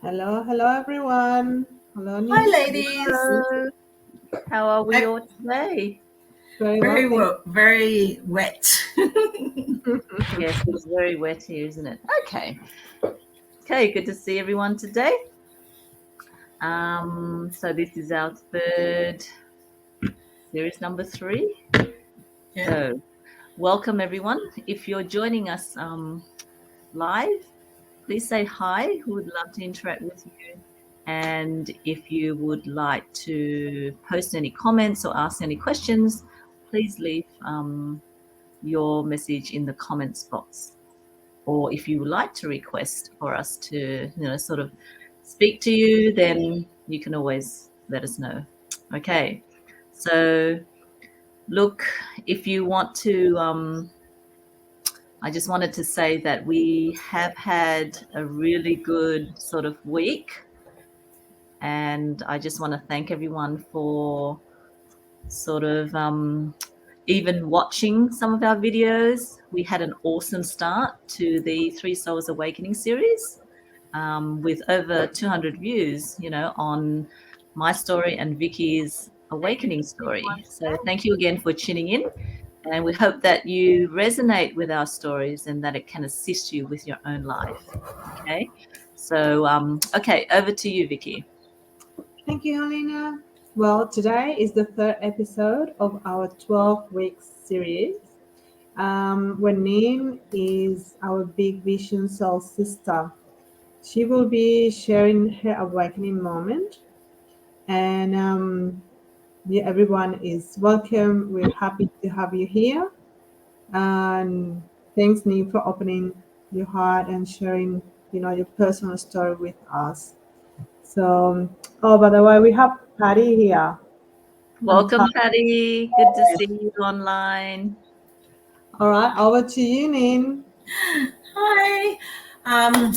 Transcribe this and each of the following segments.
Hello everyone. Hello, Hi, Nin. ladies. Hello. How are we I- all today? Very well, Very thank very wet. you. Yes, it's very wet here, isn't it? Okay. Okay, good to see everyone today. So this is our third series number 3. Yeah. So welcome everyone. If you're joining us live, please say hi. We would love to interact with you. And if you would like to post any comments or ask any questions, please leave your message in the comments box. Or if you would like to request for us to, sort of speak to you, then you can always let us know. Okay. So look, if you want to, I just wanted to say that we have had a really good sort of week. And I just want to thank everyone for sort of even watching some of our videos. We had an awesome start to the Three Souls Awakening series with over 200 views, on my story and Vicky's awakening story. So thank you again for tuning in. And we hope that you resonate with our stories and that it can assist you with your own life. Okay. So, okay, over to you, Vicky. Thank you, Helena. Well, today is the third episode of our 12-week series. Where Nin is our Big Vision Soul sister. She will be sharing her awakening moment. And yeah, everyone is welcome. We're happy to have you here. And thanks, Nin, for opening your heart and sharing, your personal story with us. So, oh, by the way, we have Patty here. And Welcome, Patty. Good to see you online. all right, over to you, Nin. Hi. Um,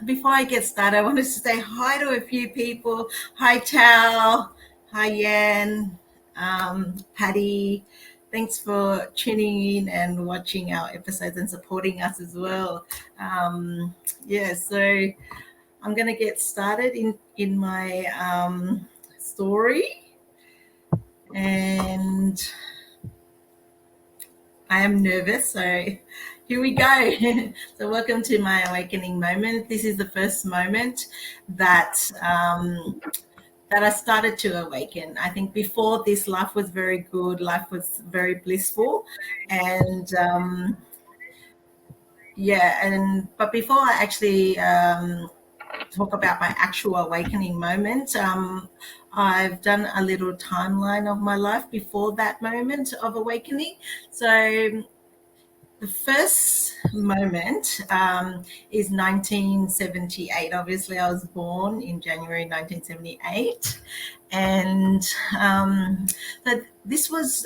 Before I get started, I wanted to say hi to a few people. Hi, Tal. Hi, Yan. Patty. Thanks for tuning in and watching our episodes and supporting us as well. So I'm gonna get started in my story, and I am nervous, so here we go. So welcome to my awakening moment. This is the first moment that that I started to awaken. I think before this, life was very good. Life was very blissful, and but before I actually talk about my actual awakening moment, I've done a little timeline of my life before that moment of awakening. So the first moment is 1978. Obviously, I was born in January 1978, and this was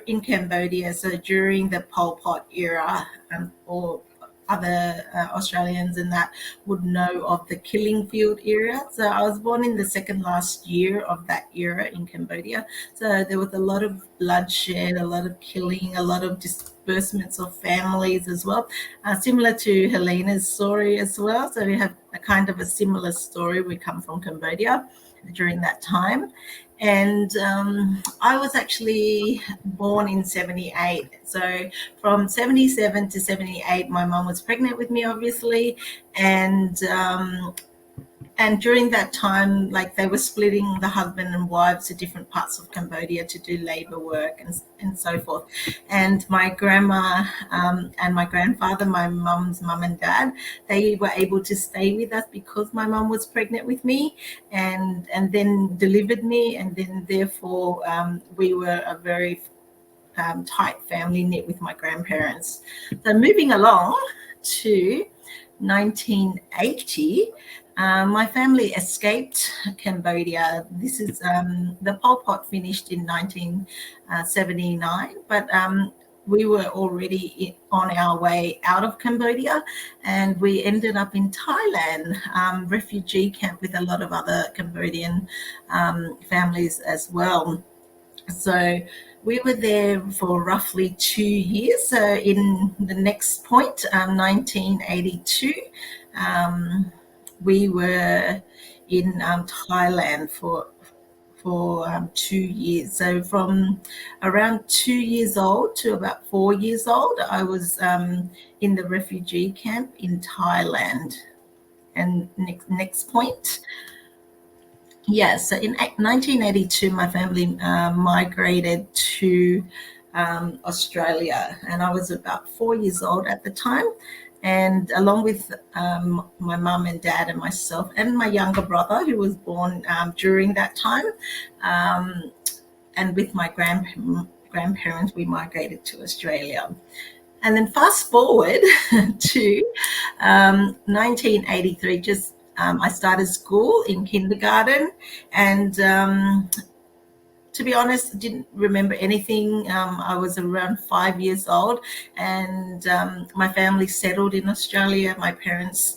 in Cambodia. So during the Pol Pot era, or other Australians and that would know of the killing field era. So I was born in the second last year of that era in Cambodia. So there was a lot of bloodshed, a lot of killing, a lot of disbursements of families as well, similar to Helena's story as well. So we have a kind of a similar story. We come from Cambodia during that time. And I was actually born in 78. So from 77 to 78, my mom was pregnant with me, obviously. And during that time, like they were splitting the husband and wives to different parts of Cambodia to do labor work and so forth. And my grandma and my grandfather, my mum's mum and dad, they were able to stay with us because my mum was pregnant with me and then delivered me. And then therefore we were a very tight family knit with my grandparents. So moving along to 1980, my family escaped Cambodia. This is the Pol Pot finished in 1979, but we were already on our way out of Cambodia, and we ended up in Thailand, refugee camp with a lot of other Cambodian families as well. So we were there for roughly 2 years. So in the next point, 1982, we were in Thailand for 2 years. So from around 2 years old to about 4 years old, I was in the refugee camp in Thailand. And next point. Yes, so in 1982, my family migrated to Australia, and I was about 4 years old at the time. And along with my mum and dad and myself and my younger brother, who was born during that time, and with my grandparents, we migrated to Australia. And then fast forward to 1983, just I started school in kindergarten, and to be honest, didn't remember anything. I was around 5 years old, and my family settled in Australia. My parents,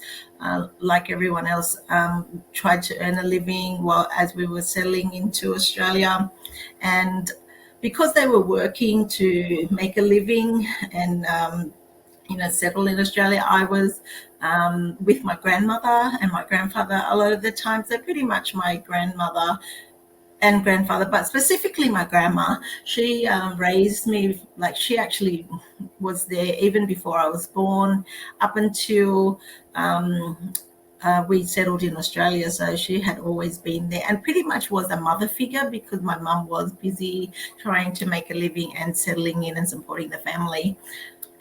like everyone else, tried to earn a living while as we were settling into Australia. And because they were working to make a living and settle in Australia, I was with my grandmother and my grandfather a lot of the time. So pretty much my grandmother and grandfather, but specifically my grandma, she raised me. Like, she actually was there even before I was born, up until we settled in Australia. So she had always been there and pretty much was a mother figure, because my mum was busy trying to make a living and settling in and supporting the family.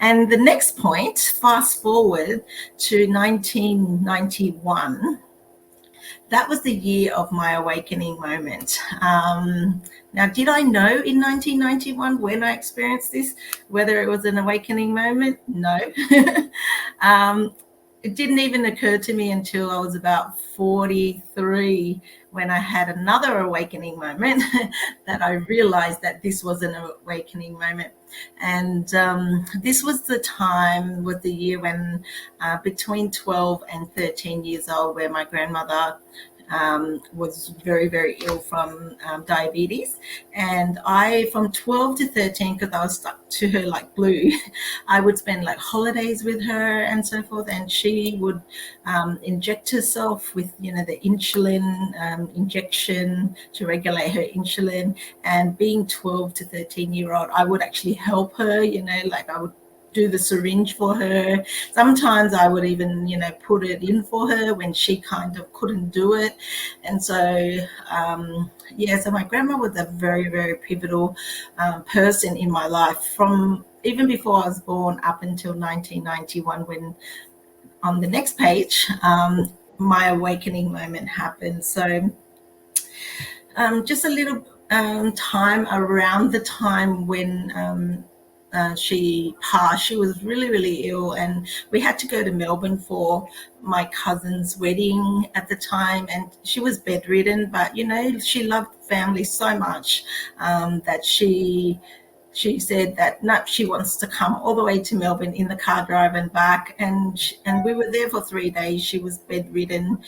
And the next point, fast forward to 1991, that was the year of my awakening moment. Now, did I know in 1991 when I experienced this, whether it was an awakening moment? No. It didn't even occur to me until I was about 43, when I had another awakening moment that I realized that this was an awakening moment. And this was the year when between 12 and 13 years old, where my grandmother was very, very ill from diabetes. And from 12 to 13, because I was stuck to her like glue, I would spend like holidays with her and so forth. And she would inject herself with, the insulin injection to regulate her insulin. And being 12 to 13-year-old, I would actually help her, like I would do the syringe for her. Sometimes I would even, put it in for her when she kind of couldn't do it. And so, so my grandma was a very, very pivotal person in my life, from even before I was born up until 1991, when on the next page, my awakening moment happened. So just a little time around the time when she passed. She was really, really ill, and we had to go to Melbourne for my cousin's wedding at the time, and she was bedridden, but she loved family so much that she said that no, she wants to come all the way to Melbourne in the car drive and back, and we were there for 3 days. She was bedridden,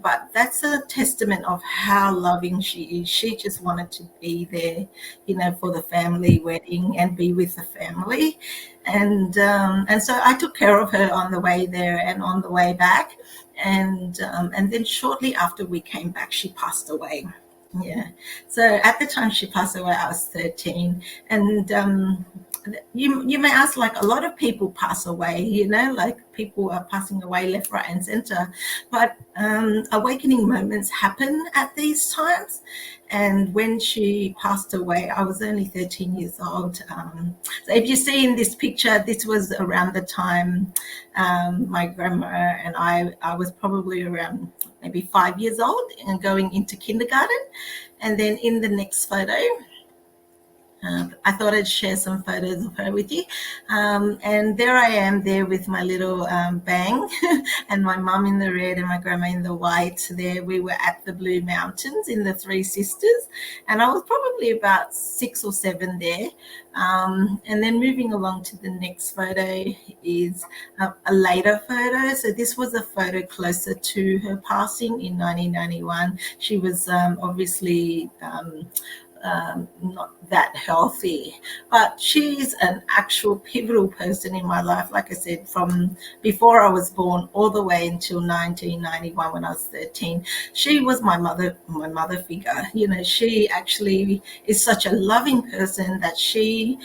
but that's a testament of how loving she is. She just wanted to be there, for the family wedding and be with the family. And so I took care of her on the way there and on the way back. And then shortly after we came back, she passed away. Yeah. So at the time she passed away, I was 13. And you may ask, like, a lot of people pass away, like people are passing away left, right, and center. But awakening moments happen at these times. And when she passed away, I was only 13 years old. So if you see in this picture, this was around the time my grandma and I was probably around maybe 5 years old and going into kindergarten. And then in the next photo, I thought I'd share some photos of her with you. And there I am there with my little bang and my mum in the red and my grandma in the white. There we were at the Blue Mountains in the Three Sisters. And I was probably about 6 or 7 there. And then moving along to the next photo is a later photo. So this was a photo closer to her passing in 1991. She was obviously not that healthy. But she's an actual pivotal person in my life. Like I said, from before I was born all the way until 1991 when I was 13, she was my mother figure. You know, she actually is such a loving person that she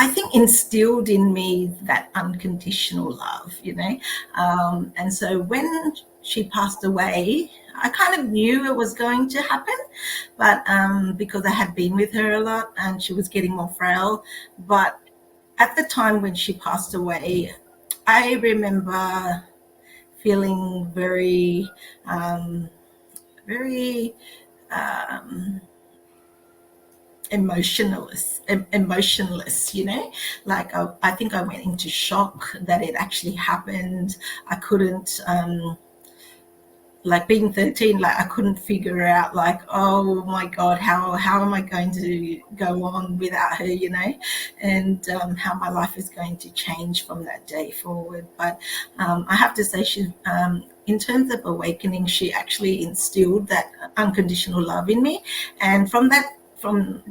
I think instilled in me that unconditional love, you know. And so when she passed away, I kind of knew it was going to happen, but because I had been with her a lot and she was getting more frail. But at the time when she passed away, I remember feeling very emotionless, you know. Like I think I went into shock that it actually happened. I couldn't like being 13, like I couldn't figure out, like, oh my god, how am I going to go on without her, you know, and how my life is going to change from that day forward. But I have to say, she in terms of awakening, she actually instilled that unconditional love in me. And from that, from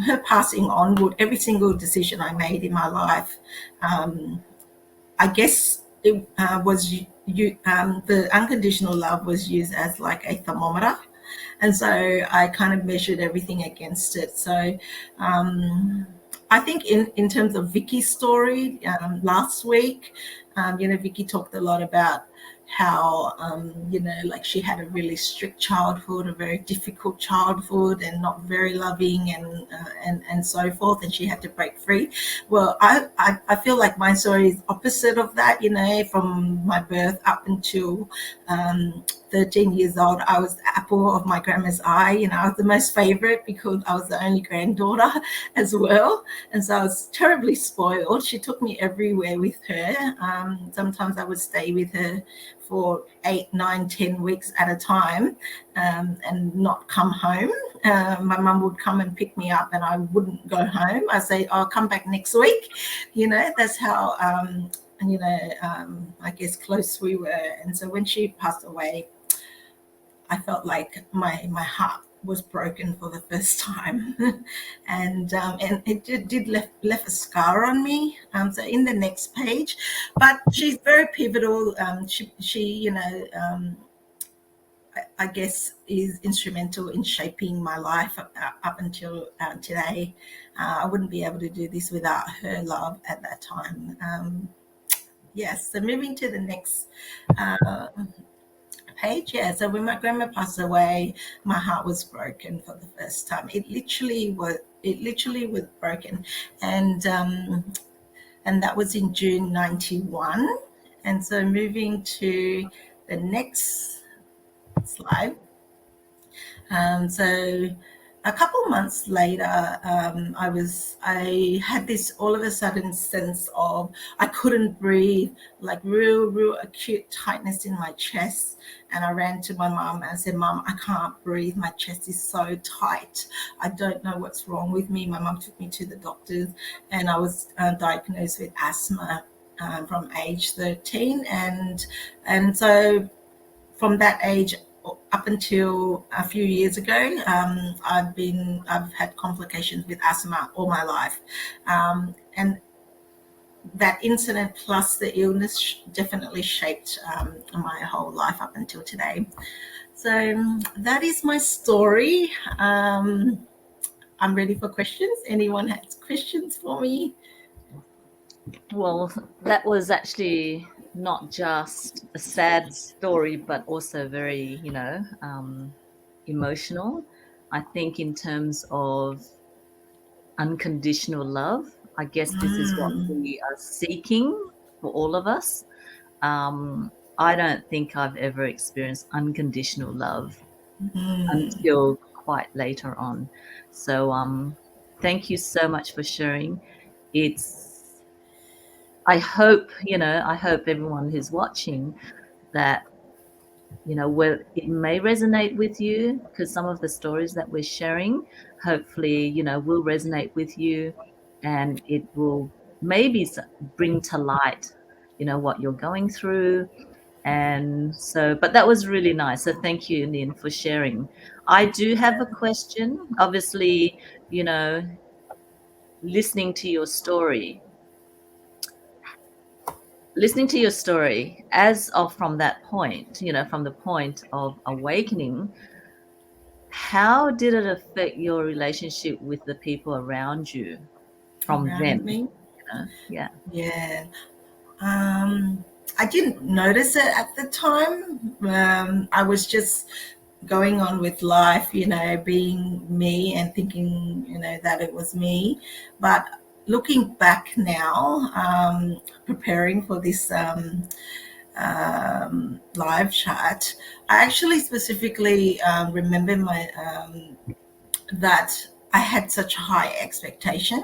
her passing onward, every single decision I made in my life, I guess it was the unconditional love was used as like a thermometer, and so I kind of measured everything against it. So I think in terms of Vicky's story, last week, you know, Vicky talked a lot about how you know, like she had a really strict childhood, a very difficult childhood, and not very loving, and so forth, and she had to break free. Well, I feel like my story is opposite of that. You know, from my birth up until 13 years old, I was the apple of my grandma's eye. You know, I was the most favorite because I was the only granddaughter as well, and so I was terribly spoiled. She took me everywhere with her. Sometimes I would stay with her for 8, 9, 10 weeks at a time, and not come home. My mum would come and pick me up and I wouldn't go home. I say, I'll come back next week. You know, that's how, you know, I guess close we were. And so when she passed away, I felt like my heart was broken for the first time, and it did left a scar on me. So in the next page, but she's very pivotal. She you know, I guess is instrumental in shaping my life up until today. I wouldn't be able to do this without her love at that time. Yes. So moving to the next page. Yeah, so when my grandma passed away, my heart was broken for the first time. It literally was broken, and that was in June 91. And so moving to the next slide. So a couple months later, I had this all of a sudden sense of I couldn't breathe, like real acute tightness in my chest. And I ran to my mum and I said, Mum, I can't breathe. My chest is so tight. I don't know what's wrong with me. My mum took me to the doctors, and I was diagnosed with asthma from age 13. And so from that age up until a few years ago, I've had complications with asthma all my life, and that incident plus the illness definitely shaped my whole life up until today. So that is my story. I'm ready for questions. Anyone has questions for me? Well, that was actually not just a sad story, but also very, you know, emotional. I think in terms of unconditional love, I guess this is what we are seeking for all of us. I don't think I've ever experienced unconditional love until quite later on. So thank you so much for sharing. I hope everyone who's watching that, you know, where it may resonate with you, because some of the stories that we're sharing, hopefully, you know, will resonate with you, and it will maybe bring to light, you know, what you're going through. And so, but that was really nice. So thank you, Nin, for sharing. I do have a question. Obviously, you know, listening to your story, as of from that point, from the point of awakening, how did it affect your relationship with the people around you from around then? me. Yeah. Yeah. I didn't notice it at the time. I was just going on with life, being me and thinking, that it was me. But looking back now, preparing for this live chat, I actually specifically remember that I had such high expectation,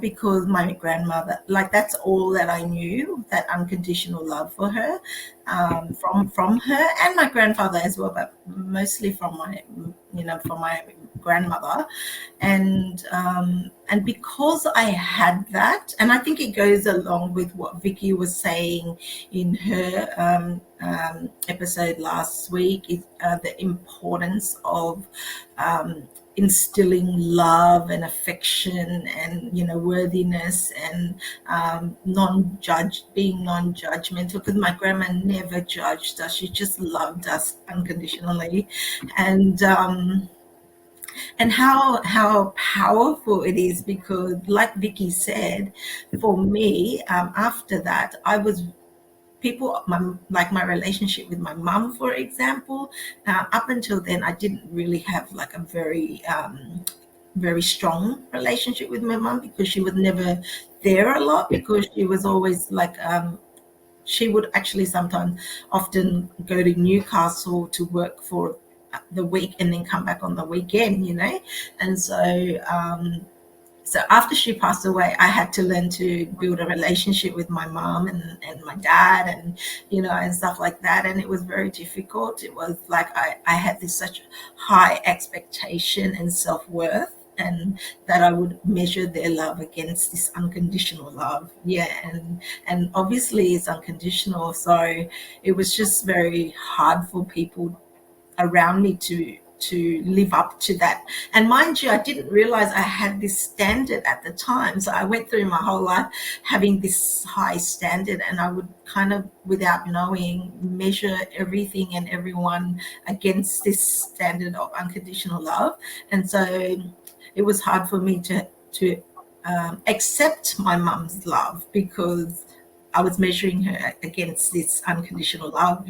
because my grandmother, like, that's all that I knew, that unconditional love for her, from her and my grandfather as well, but mostly from my grandmother. And because I had that, and I think it goes along with what Vicky was saying in her episode last week, is the importance of instilling love and affection and worthiness, and being non-judgmental, because my grandma never judged us. She just loved us unconditionally. And how powerful it is, because like Vicky said, for me, after that, I was like my relationship with my mum, for example, up until then I didn't really have like a very strong relationship with my mum, because she was never there a lot, because she was always like she would actually sometimes often go to Newcastle to work for the week and then come back on the weekend, and so after she passed away, I had to learn to build a relationship with my mom and my dad, and and stuff like that. And it was very difficult. It was like I had this such high expectation and self-worth, and that I would measure their love against this unconditional love. Yeah, and obviously it's unconditional. So it was just very hard for people around me to live up to that. And mind you, I didn't realize I had this standard at the time. So I went through my whole life having this high standard, and I would kind of, without knowing, measure everything and everyone against this standard of unconditional love. And so it was hard for me to accept my mum's love, because I was measuring her against this unconditional love,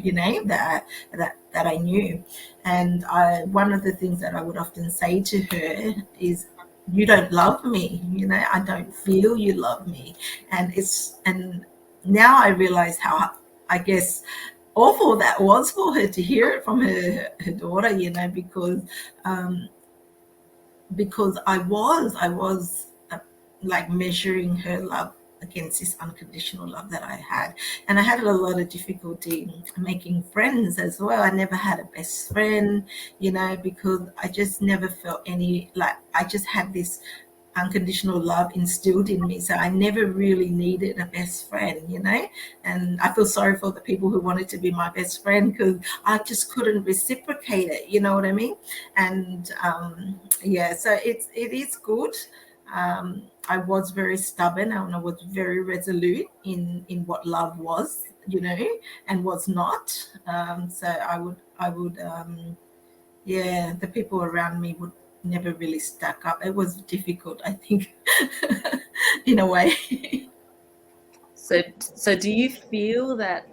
that I knew. And one of the things that I would often say to her is, "You don't love me, I don't feel you love me." And now I realize how, I guess, awful that was for her to hear it from her daughter, because I was like measuring her love against this unconditional love that I had. And I had a lot of difficulty making friends as well. I never had a best friend, because I just never felt any, like, I just had this unconditional love instilled in me. So I never really needed a best friend, and I feel sorry for the people who wanted to be my best friend, because I just couldn't reciprocate it, you know what I mean? And so it is good. I was very stubborn, and I was very resolute in what love was, and was not. So I would the people around me would never really stack up. It was difficult, I think, in a way. So do you feel that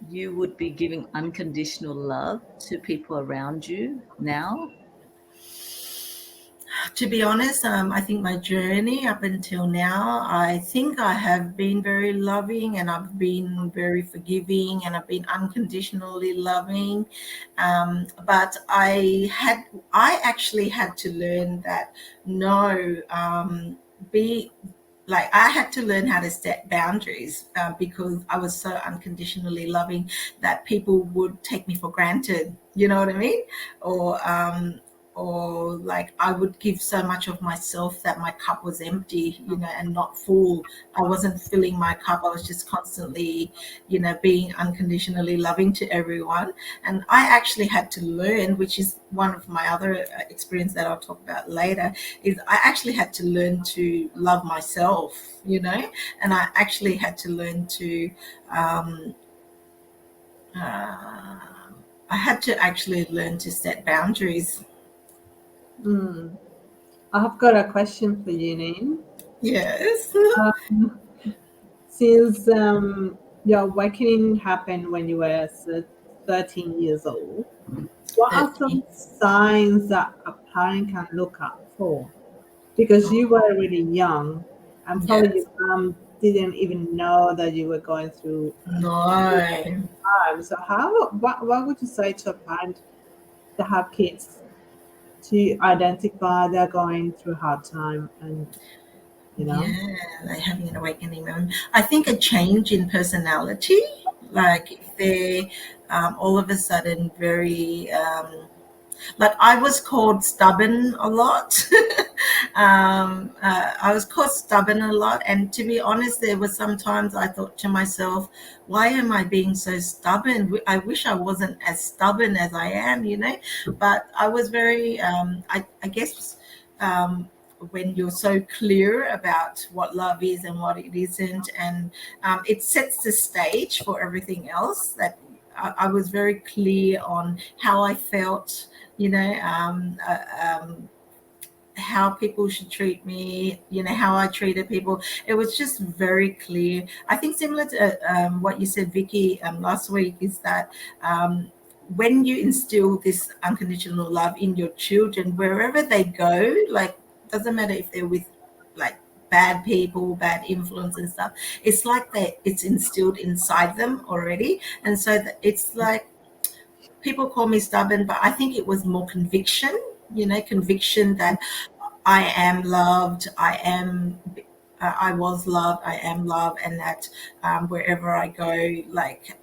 you would be giving unconditional love to people around you now? To be honest, I think my journey up until now, I think I have been very loving, and I've been very forgiving, and I've been unconditionally loving. But I actually had to learn that no, be like, I had to learn how to set boundaries, because I was so unconditionally loving that people would take me for granted. You know what I mean? or like I would give so much of myself that my cup was empty, and not full. I wasn't filling my cup. I was just constantly, being unconditionally loving to everyone. And I actually had to learn, which is one of my other experience that I'll talk about later, is I actually had to learn to love myself, and I actually had to learn to I had to actually learn to set boundaries. I've got a question for you, Nin. Yes. Since your awakening happened when you were 13 years old, what are 13. some signs that a parent can look out for? Because you were really young, and probably Yes. your mom didn't even know that you were going through No. time. So, what would you say to a parent to have kids to identify they're going through hard time and you know? Yeah, like having an awakening moment. I think a change in personality, like if they all of a sudden very like I was called stubborn a lot. I was called stubborn a lot, and to be honest, there were sometimes I thought to myself, "Why am I being so stubborn? I wish I wasn't as stubborn as I am," But I was very, I guess, when you're so clear about what love is and what it isn't, and it sets the stage for everything else. That I was very clear on how I felt, you know, um, uh, um, how people should treat me, how I treated people. It was just very clear. I think similar to what you said, Vicky, last week, is that when you instill this unconditional love in your children, wherever they go, like, doesn't matter if they're with like bad people, bad influence and stuff, it's like it's instilled inside them already. And so it's like, people call me stubborn, but I think it was more conviction, conviction that I am loved, I was loved, I am loved, and that wherever I go, like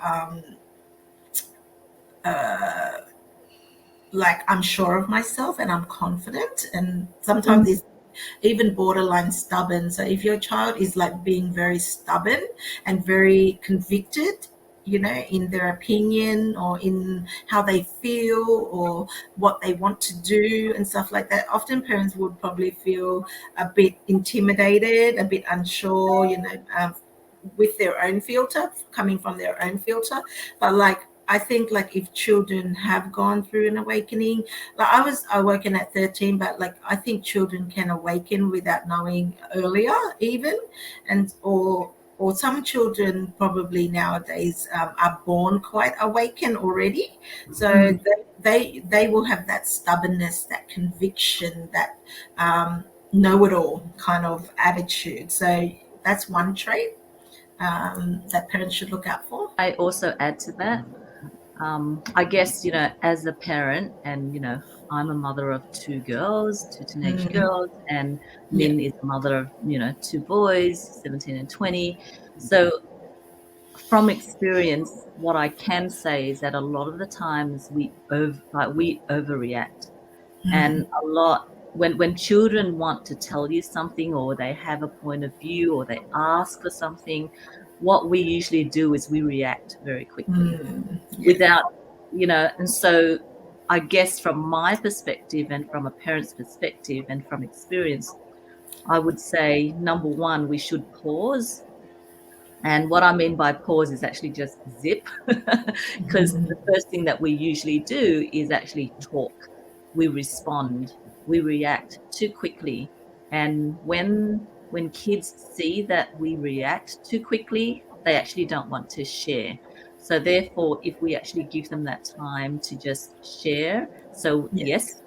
I'm sure of myself and I'm confident, and sometimes it's even borderline stubborn. So if your child is like being very stubborn and very convicted, in their opinion or in how they feel or what they want to do and stuff like that, often parents would probably feel a bit intimidated, a bit unsure, with their own filter, coming from their own filter. But like, I think like if children have gone through an awakening, like I was awoken at 13, but like I think children can awaken without knowing earlier even, and or some children probably nowadays are born quite awakened already. So they will have that stubbornness, that conviction, that know-it-all kind of attitude. So that's one trait that parents should look out for. I also add to that. I guess, as a parent, and, I'm a mother of two girls, two teenage girls, and Yeah. Nin is a mother of, two boys, 17 and 20. So from experience, what I can say is that a lot of the times we overreact, and a lot when children want to tell you something, or they have a point of view, or they ask for something, what we usually do is we react very quickly without, and so I guess from my perspective and from a parent's perspective and from experience, I would say, number one, we should pause. And what I mean by pause is actually just zip, because the first thing that we usually do is actually talk. We respond, we react too quickly. And when kids see that we react too quickly, they actually don't want to share. So therefore, if we actually give them that time to just share, so yes,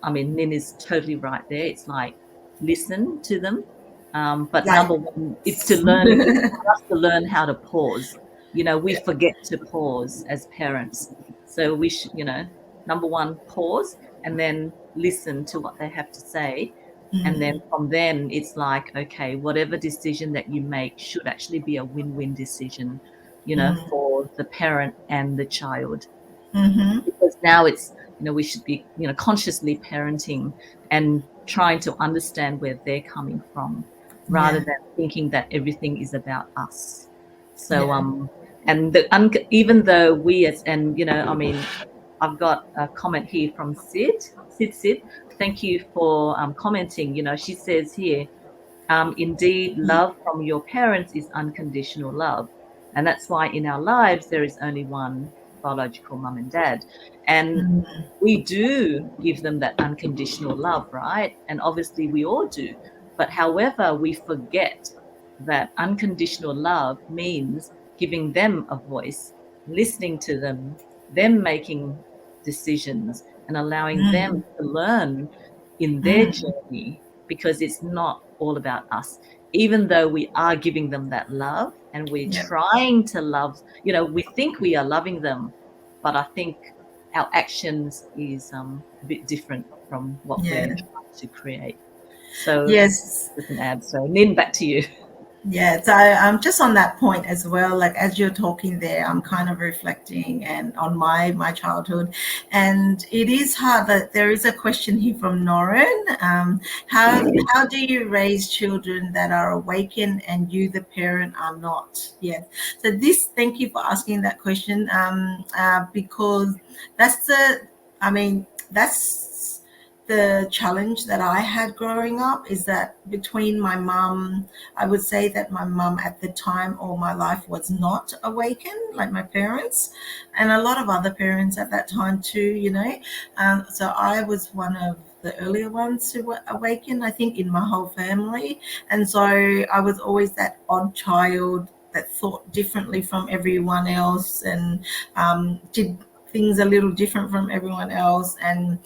I mean, Nin is totally right there. It's like, listen to them. But Like, number one, it's for us to learn how to pause. We forget to pause as parents. So we should, number one, pause, and then listen to what they have to say. And then from then, it's like, okay, whatever decision that you make should actually be a win-win decision, for the parent and the child. Because now it's we should be, consciously parenting and trying to understand where they're coming from, rather Yeah. than thinking that everything is about us. So, Yeah. and even though I've got a comment here from Sid. Thank you for commenting. She says here, indeed, love from your parents is unconditional love. And that's why in our lives, there is only one biological mum and dad. And Mm. we do give them that unconditional love, right? And obviously, we all do. But however, we forget that unconditional love means giving them a voice, listening to them making decisions, and allowing them Mm. to learn in their Mm. journey, because it's not all about us. Even though we are giving them that love and we're Yeah. trying to love, we think we are loving them, but I think our actions is a bit different from what we're Yeah. trying to create. So Yes. we can add. So Nin, back to you. Yeah, so I'm just on that point as well. Like as you're talking there, I'm kind of reflecting and on my childhood, and it is hard. That there is a question here from Noren. How do you raise children that are awakened and you, the parent, are not? Yeah. So thank you for asking that question. Because that's that's the challenge that I had growing up, is that between my mum, I would say that my mum at the time all my life was not awakened like my parents, and a lot of other parents at that time too. So I was one of the earlier ones to awaken, I think, in my whole family. And so I was always that odd child that thought differently from everyone else, and did things a little different from everyone else. And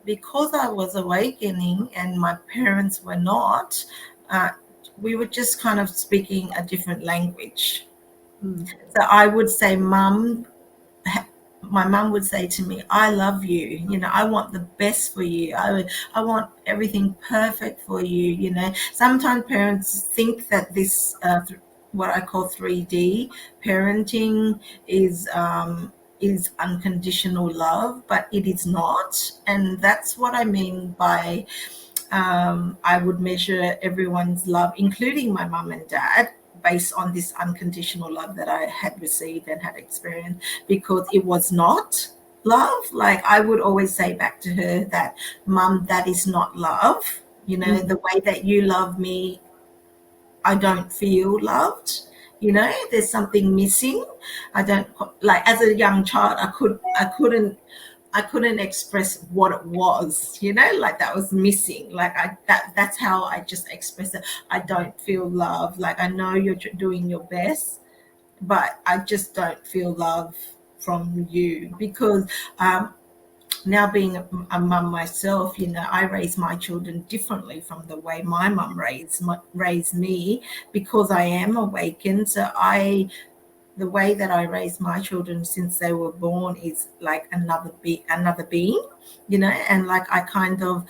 because I was awakening and my parents were not, uh, we were just kind of speaking a different language. Mm. So I would say, my mum would say to me, I love you, I want the best for you. I want everything perfect for you. Sometimes parents think that this, what I call 3D parenting is unconditional love, but it is not. And that's what I mean by I would measure everyone's love, including my mum and dad, based on this unconditional love that I had received and had experienced, because it was not love. Like I would always say back to her that, Mum, that is not love. The way that you love me, I don't feel loved. There's something missing. I don't, like, as a young child, I couldn't express what it was, like that was missing. Like that's how I just express it. I don't feel love. Like I know you're doing your best, but I just don't feel love from you. Because now being a mum myself, I raise my children differently from the way my mum raised me, because I am awakened. So the way that I raise my children since they were born is like another being, and like I kind of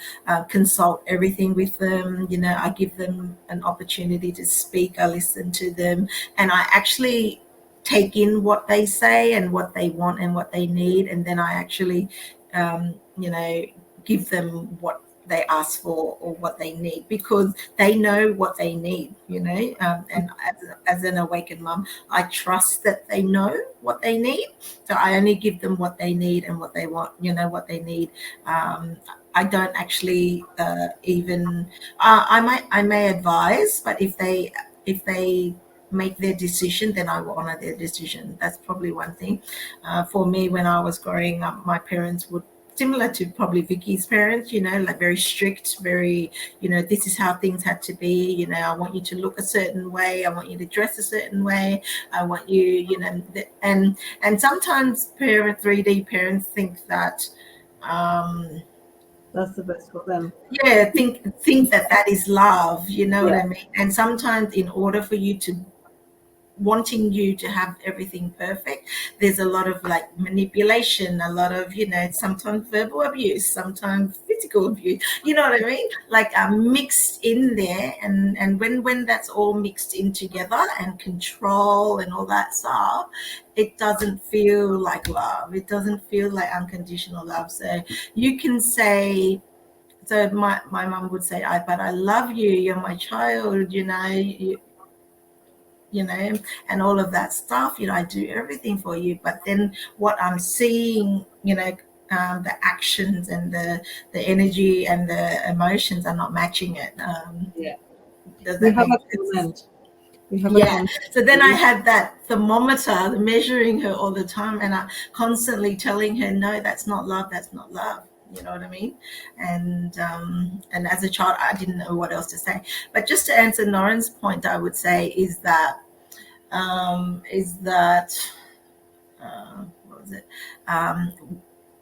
consult everything with them. I give them an opportunity to speak. I listen to them, and I actually take in what they say and what they want and what they need, and then I actually, give them what they ask for or what they need, because they know what they need. And as an awakened mum, I trust that they know what they need. So I only give them what they need and what they want, what they need. I don't actually even, I may advise, but if they make their decision, then I will honor their decision. That's probably one thing. For me, when I was growing up, my parents would, similar to probably Vicky's parents, like very strict, very, this is how things had to be. I want you to look a certain way. I want you to dress a certain way. I want you, and sometimes 3D parents think that, That's the best for them. yeah, think that is love. You know what Yeah. I mean? And sometimes in order for you to, wanting you to have everything perfect, there's a lot of like manipulation, a lot of, sometimes verbal abuse, sometimes physical abuse. You know what I mean? Like mixed in there, and when that's all mixed in together and control and all that stuff, it doesn't feel like love. It doesn't feel like unconditional love. So you can say, so my mum would say, but I love you, you're my child, you know, and all of that stuff, I do everything for you. But then what I'm seeing, the actions and the energy and the emotions are not matching it. Yeah. Does We that have make a sense? comment. We have a Yeah. comment. So then I had that thermometer measuring her all the time, and I constantly telling her, no, that's not love. That's not love. You know what I mean? And as a child, I didn't know what else to say. But just to answer Noren's point, I would say is that what was it?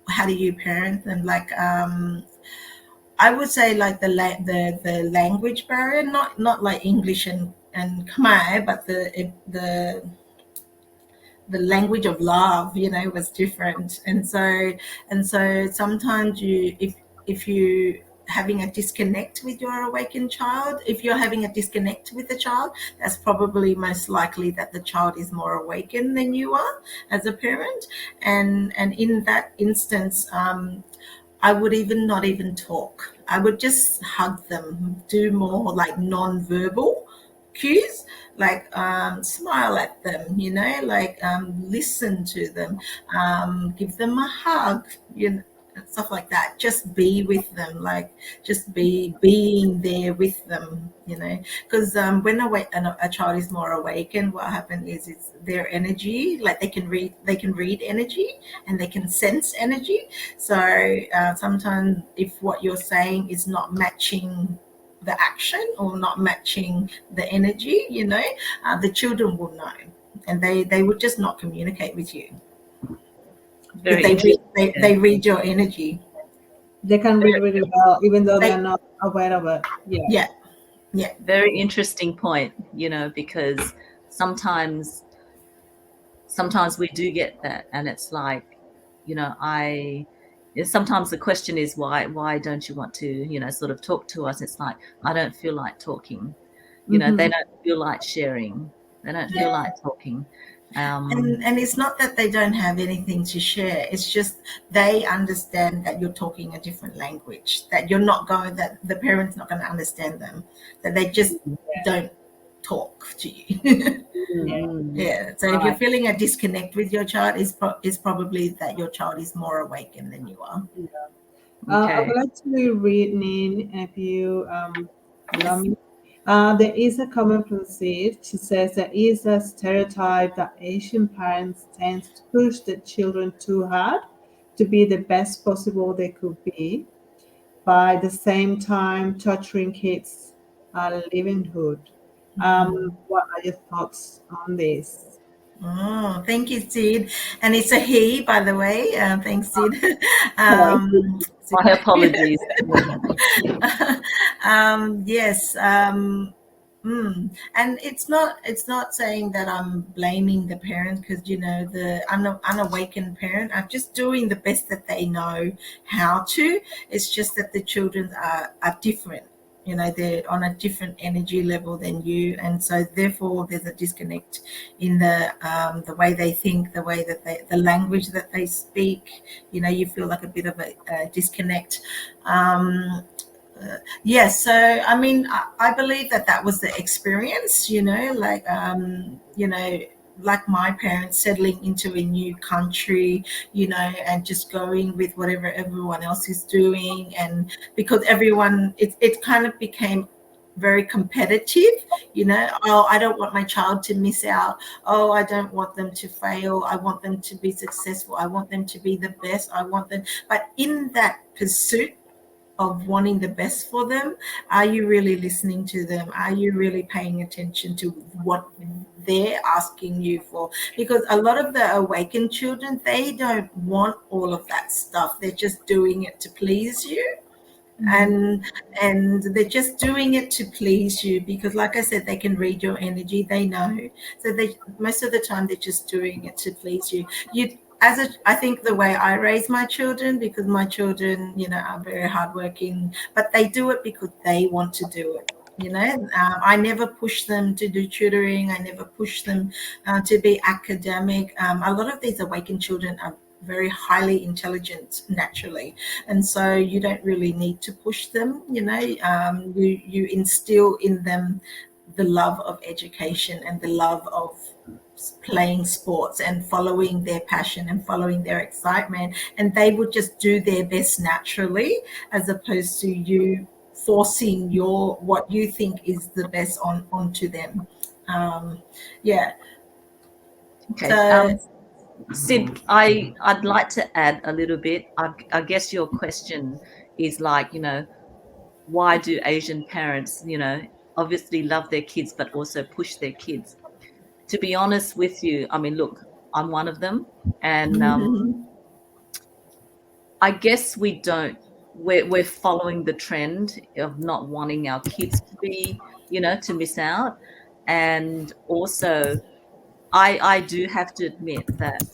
How do you parent them? Like I would say like the language barrier, not like English and Khmer, but the language of love, was different. And so sometimes if you having a disconnect with your awakened child, if you're having a disconnect with the child, that's probably most likely that the child is more awakened than you are as a parent. And in that instance, I would not even talk. I would just hug them, do more like non-verbal cues, like smile at them, like listen to them, give them a hug, stuff like that. Just be with them, like just being there with them, because when a child is more awakened, what happens is their energy, like they can read energy and they can sense energy. So sometimes if what you're saying is not matching the action or not matching the energy, the children will know, and they would just not communicate with you. Very They read your energy. They can read really well, even though they're not aware of it. Yeah. Very interesting point, because sometimes we do get that, and it's like, sometimes the question is why don't you want to, sort of talk to us? It's like, I don't feel like talking. They don't feel like sharing. They don't feel like talking. And it's not that they don't have anything to share. It's just they understand that you're talking a different language, that that the parent's not going to understand them, that they just don't talk to you. Yeah. So if you're feeling a disconnect with your child, is probably that your child is more awakened than you are. I would like to read Nin, if you allow me. There is a comment from Sid. She says there is a stereotype that Asian parents tend to push their children too hard to be the best possible they could be, by the same time torturing kids' livelihood. What are your thoughts on this? Oh, thank you, Sid. And it's a he, by the way. Thanks, Sid. My apologies. Yes. And it's not saying that I'm blaming the parent, because the unawakened parent are just doing the best that they know how to. It's just that the children are different. They're on a different energy level than you, and so therefore there's a disconnect in the way they think, the way that the language that they speak. You feel like a bit of a disconnect. Yes, so I mean, I believe that was the experience. Like my parents settling into a new country, and just going with whatever everyone else is doing. And because everyone, it kind of became very competitive. Oh, I don't want my child to miss out. Oh, I don't want them to fail. I want them to be successful. I want them to be the best. I want them. But in that pursuit of wanting the best for them, are you really listening to them? Are you really paying attention to what they're asking you for? Because a lot of the awakened children, they don't want all of that stuff. They're just doing it to please you. And they're just doing it to please you, because like I said, they can read your energy, they know. So they most of the time they're just doing it to please you. I think the way I raise my children, because my children, are very hardworking, but they do it because they want to do it. I never push them to do tutoring. I never push them to be academic. A lot of these awakened children are very highly intelligent naturally, and so you don't really need to push them. You instill in them the love of education and the love of playing sports and following their passion and following their excitement, and they would just do their best naturally, as opposed to you forcing what you think is the best onto them. Yeah. Okay. So Sid, I'd like to add a little bit. I guess your question is like, why do Asian parents, obviously love their kids, but also push their kids? To be honest with you, I mean, look, I'm one of them. And I guess we're following the trend of not wanting our kids to be, to miss out. And also, I do have to admit that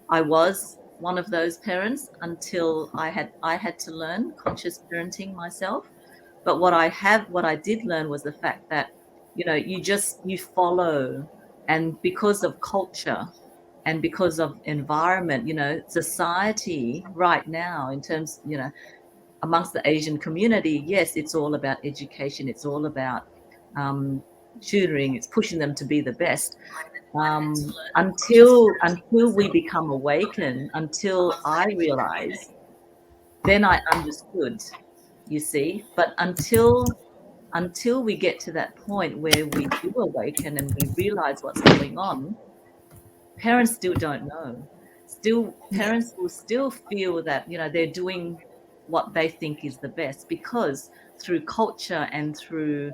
I was one of those parents until I had to learn conscious parenting myself. But what I did learn was the fact that, you follow, and because of culture and because of environment, society right now, in terms, amongst the Asian community, yes, it's all about education. It's all about tutoring. It's pushing them to be the best. Until we become awakened, until I realized, then I understood, you see. But until we get to that point where we do awaken and we realize what's going on, parents still don't know. Parents will still feel that, they're doing what they think is the best, because through culture and through,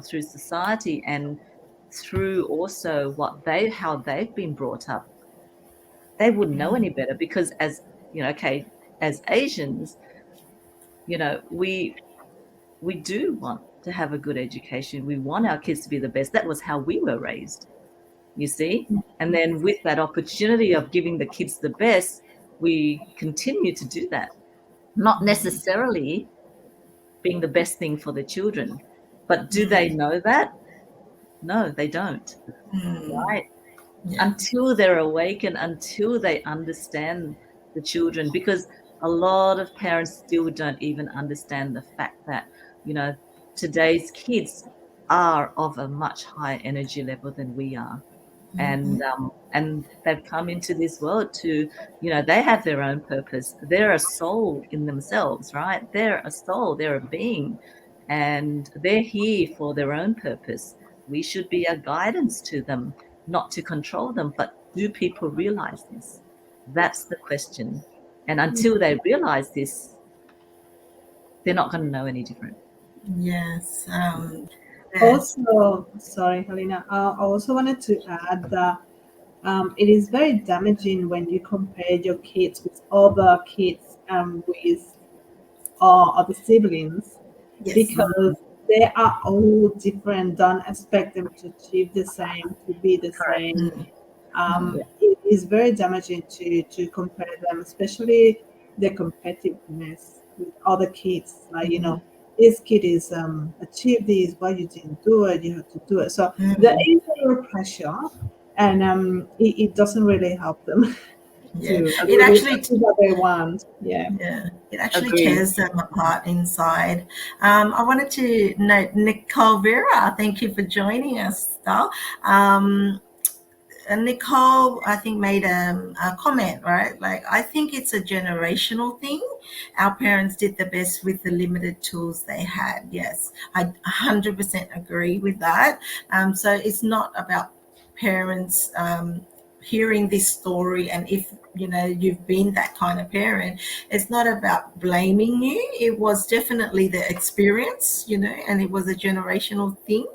through society and through also how they've been brought up, they wouldn't know any better. Because as as Asians, we do want to have a good education. We want our kids to be the best. That was how we were raised, you see. And then with that opportunity of giving the kids the best, we continue to do that, not necessarily being the best thing for the children. But do they know that? No, they don't. Right? Yeah. Until they're awakened, until they understand the children, because a lot of parents still don't even understand the fact that, today's kids are of a much higher energy level than we are. And they've come into this world to, they have their own purpose. They're a soul in themselves, right? They're a soul, they're a being, and they're here for their own purpose. We should be a guidance to them, not to control them. But do people realize this? That's the question. And until they realize this, they're not going to know any different. Yes. Also, sorry, Helena, I also wanted to add that it is very damaging when you compare your kids with other kids with other siblings, because they are all different. Don't expect them to achieve the same, to be the same. It is very damaging to compare them, especially the competitiveness with other kids. Like, this kid is achieved this, why you didn't do it, you have to do it. So there is a little pressure, and it doesn't really help them. It actually what they want. It actually tears them apart inside. I wanted to note Nicole Vera, thank you for joining us, Star. And Nicole, I think, made a comment, right? Like, I think it's a generational thing. Our parents did the best with the limited tools they had. Yes, I 100% agree with that. So it's not about parents hearing this story, and if you've been that kind of parent, it's not about blaming you. It was definitely the experience, and it was a generational thing.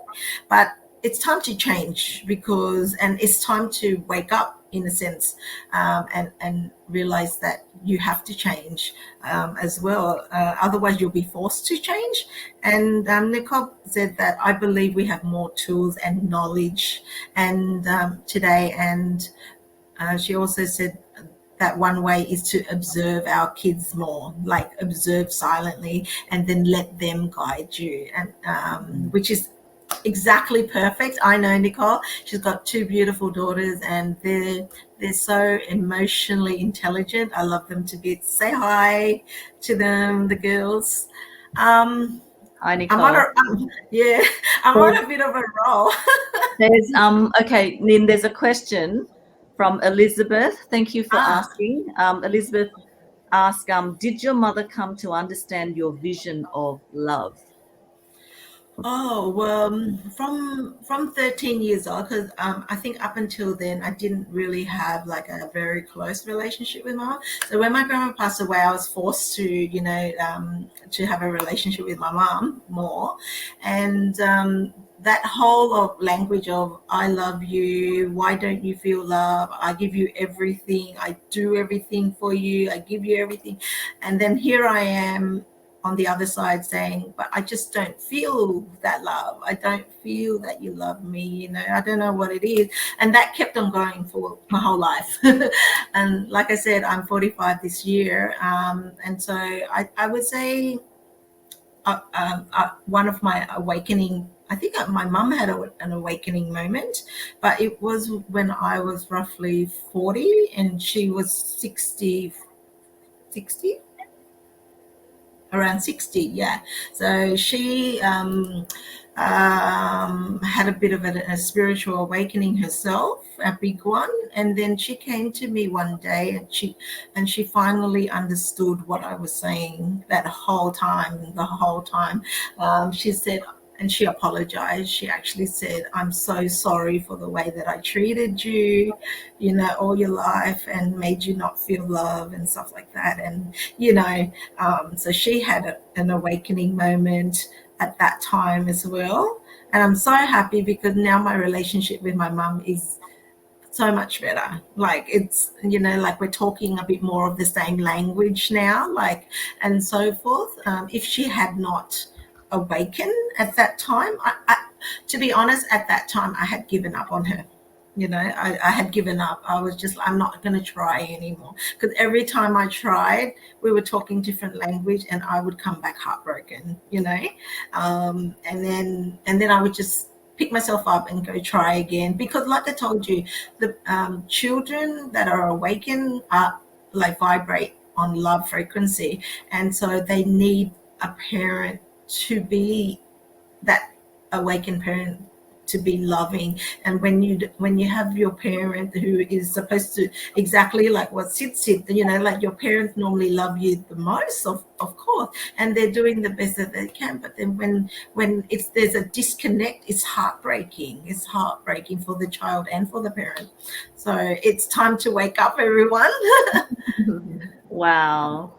But it's time to change, and it's time to wake up, in a sense, and realize that you have to change as well. Otherwise, you'll be forced to change. And Nicole said that I believe we have more tools and knowledge and today, and she also said that one way is to observe our kids more, like observe silently and then let them guide you, and which is exactly perfect. I know Nicole, she's got two beautiful daughters, and they're so emotionally intelligent. I love them to bits. Say hi to them, the girls. Hi, Nicole. I'm on a bit of a roll. There's okay, Nin, there's a question from Elizabeth. Thank you for asking. Elizabeth asked, did your mother come to understand your vision of love? Oh, well, from 13 years old, because I think up until then I didn't really have like a very close relationship with my mom. So when my grandma passed away, I was forced to, to have a relationship with my mom more, and that whole of language of I love you, why don't you feel love? I give you everything, I do everything for you, I give you everything, and then here I am on the other side saying, but I just don't feel that love. I don't feel that you love me. I don't know what it is. And that kept on going for my whole life. And like I said, I'm 45 this year. And so I would say one of my awakening, I think my mum had an awakening moment, but it was when I was roughly 40 and she was 60. Around 60, yeah. So she had a bit of a spiritual awakening herself, a big one, and then she came to me one day and she finally understood what I was saying the whole time. She said, and she apologized. She actually said, I'm so sorry for the way that I treated you, all your life and made you not feel love and stuff like that. And, so she had an awakening moment at that time as well. And I'm so happy because now my relationship with my mum is so much better. Like it's, like we're talking a bit more of the same language now, and so forth. If she had not awakened at that time, to be honest, at that time I had given up on her. I had given up. I was just, I'm not going to try anymore, because every time I tried, we were talking different language and I would come back heartbroken, and then I would just pick myself up and go try again, because like I told you, the children that are awakened are like vibrate on love frequency, and so they need a parent to be that awakened parent, to be loving. And when you have your parent who is supposed to, exactly like what Sid said, like your parents normally love you the most, of course, and they're doing the best that they can, but then when there's a disconnect, it's heartbreaking for the child and for the parent. So it's time to wake up, everyone. Wow,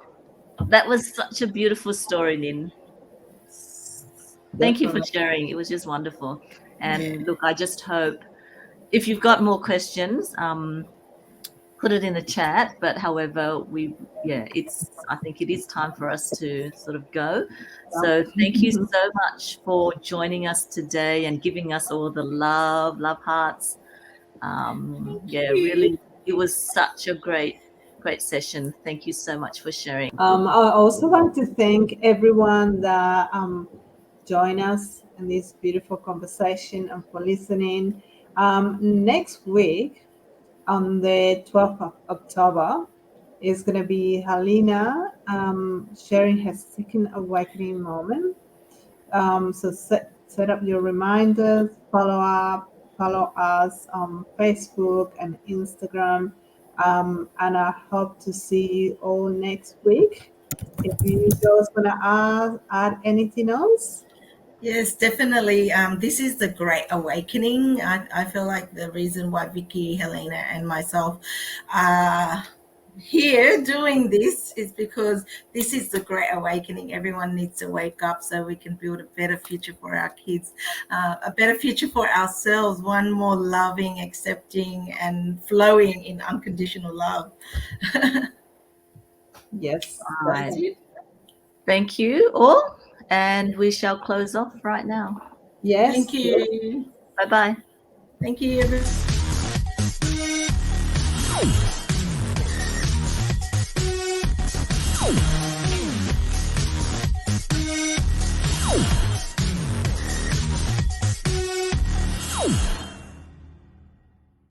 that was such a beautiful story, Nin. Thank you for sharing. It was just wonderful. And look, I just hope if you've got more questions, put it in the chat. But however, I think it is time for us to sort of go. So thank you so much for joining us today and giving us all the love hearts. Really, it was such a great session. Thank you so much for sharing. I also want to thank everyone that joined us in this beautiful conversation and for listening. Next week, on the 12th of October, is going to be Helena sharing her second awakening moment. So set up your reminders, follow us on Facebook and Instagram. And I hope to see you all next week. If you guys want to add anything else? Yes, definitely. This is the Great Awakening. I feel like the reason why Vicky, Helena, and myself are here doing this is because this is the Great Awakening. Everyone needs to wake up so we can build a better future for our kids, a better future for ourselves, one more loving, accepting, and flowing in unconditional love. Yes. Right. Thank you all. And we shall close off right now. Yes. Thank you. Bye-bye. Thank you, everyone.